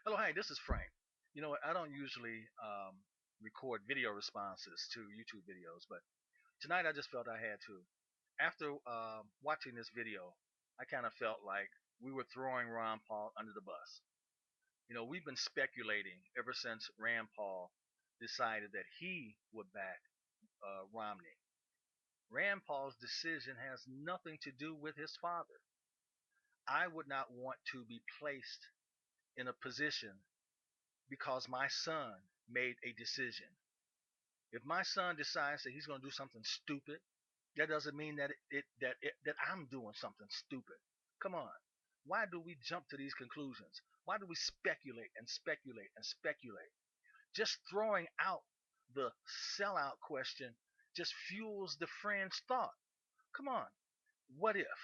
Hello, hi, this is Frank. You know what? I don't usually record video responses to YouTube videos, but tonight I just felt I had to. After watching this video, I kind of felt like we were throwing Ron Paul under the bus. We've been speculating ever since Rand Paul decided that he would back Romney. Rand Paul's decision has nothing to do with his father. I would not want to be placed in a position because my son made a decision. If my son decides that he's going to do something stupid, that doesn't mean that I'm doing something stupid. Come on. Why do we jump to these conclusions? Why do we speculate and speculate and speculate? Just throwing out the sellout question just fuels the friend's thought. Come on. What if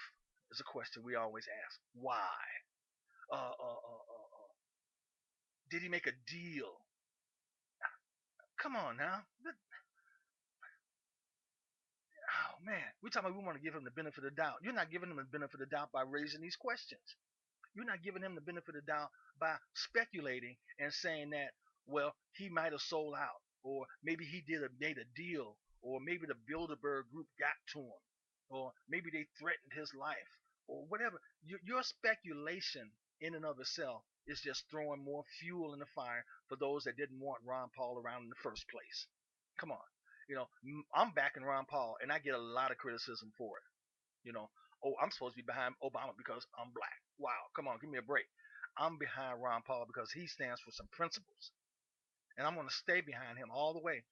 is a question we always ask. Why? Did he make a deal? Come on now. Oh man, we talking about we want to give him the benefit of the doubt. You're not giving him the benefit of the doubt by raising these questions. You're not giving him the benefit of the doubt by speculating and saying that, well, he might have sold out, or maybe he made a deal, or maybe the Bilderberg group got to him, or maybe they threatened his life, or whatever. Your speculation in and of itself is just throwing more fuel in the fire for those that didn't want Ron Paul around in the first place. Come on. I'm backing Ron Paul, and I get a lot of criticism for it. You know, oh, I'm supposed to be behind Obama because I'm black. Wow, come on, give me a break. I'm behind Ron Paul because he stands for some principles, and I'm going to stay behind him all the way.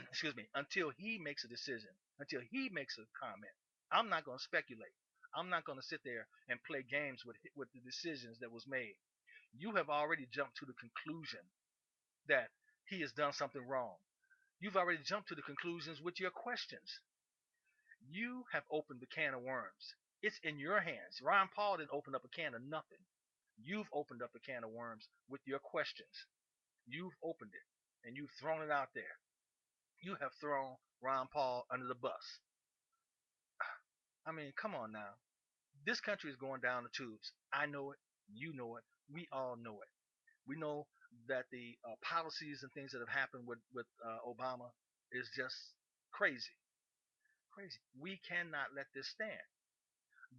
Excuse me, until he makes a decision, until he makes a comment. I'm not going to speculate. I'm not going to sit there and play games with the decisions that was made. You have already jumped to the conclusion that he has done something wrong. You've already jumped to the conclusions with your questions. You have opened the can of worms. It's in your hands. Ron Paul didn't open up a can of nothing. You've opened up a can of worms with your questions. You've opened it and you've thrown it out there. You have thrown Ron Paul under the bus. I mean, come on now. This country is going down the tubes. I know it. You know it. We all know it. We know that the policies and things that have happened with Obama is just crazy, crazy. We cannot let this stand.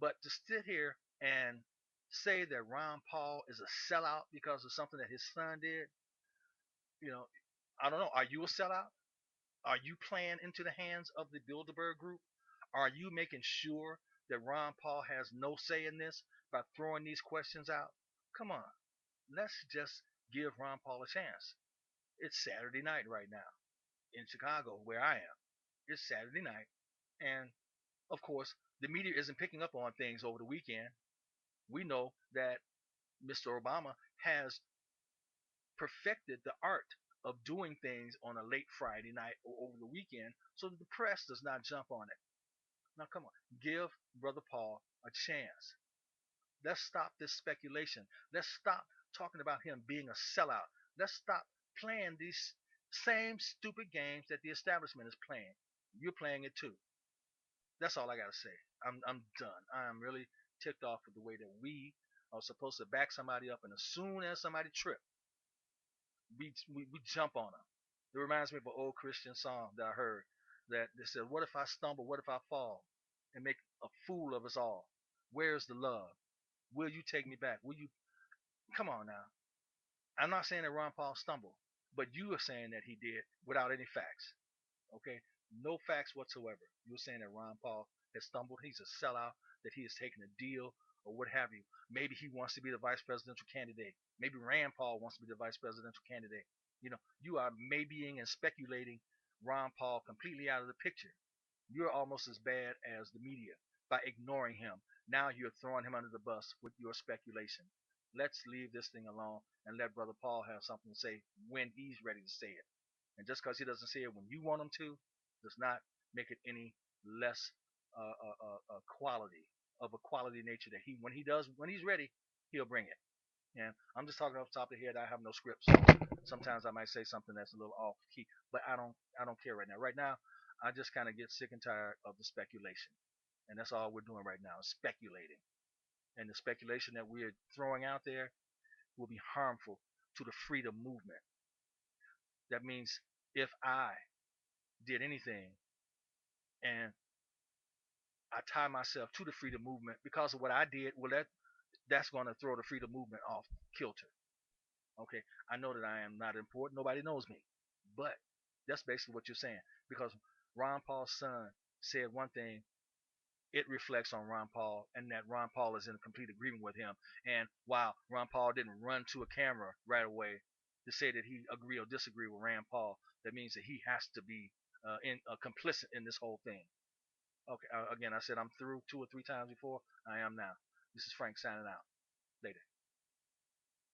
But to sit here and say that Ron Paul is a sellout because of something that his son did, you know, I don't know. Are you a sellout? Are you playing into the hands of the Bilderberg group? Are you making sure that Ron Paul has no say in this by throwing these questions out? Come on. Let's just give Ron Paul a chance. It's Saturday night right now in Chicago, where I am. It's Saturday night. And of course, the media isn't picking up on things over the weekend. We know that Mr. Obama has perfected the art of doing things on a late Friday night or over the weekend so that the press does not jump on it. Now, come on, give Brother Paul a chance. Let's stop this speculation. Let's stop talking about him being a sellout. Let's stop playing these same stupid games that the establishment is playing. You're playing it too. That's all I gotta say. I'm done. I am really ticked off with the way that we are supposed to back somebody up, and as soon as somebody trips, we jump on them. It reminds me of an old Christian song that I heard that they said, "What if I stumble? What if I fall and make a fool of us all? Where's the love? Will you take me back? Will you come on now?" I'm not saying that Ron Paul stumbled, but you are saying that he did without any facts. Okay, no facts whatsoever. You're saying that Ron Paul has stumbled. He's a sellout. That he has taken a deal or what have you. Maybe he wants to be the vice presidential candidate. Maybe Rand Paul wants to be the vice presidential candidate. You are maybeing and speculating Ron Paul completely out of the picture. You're almost as bad as the media by ignoring him. Now you're throwing him under the bus with your speculation. Let's leave this thing alone and let Brother Paul have something to say when he's ready to say it. And just because he doesn't say it when you want him to, does not make it any less quality of a quality nature that when he's ready, he'll bring it. And I'm just talking off the top of the head. I have no script, so sometimes I might say something that's a little off key, but I don't care right now. Right now, I just kind of get sick and tired of the speculation, and that's all we're doing right now, is speculating. And the speculation that we're throwing out there will be harmful to the freedom movement. That means if I did anything and I tie myself to the freedom movement because of what I did, well, that's going to throw the freedom movement off kilter. Okay, I know that I am not important. Nobody knows me, but that's basically what you're saying. Because Ron Paul's son said one thing, it reflects on Ron Paul, and that Ron Paul is in complete agreement with him. And while Ron Paul didn't run to a camera right away to say that he agree or disagree with Rand Paul, that means that he has to be complicit in this whole thing. Okay, again, I said I'm through 2 or 3 times before. I am now. This is Frank signing out. Later.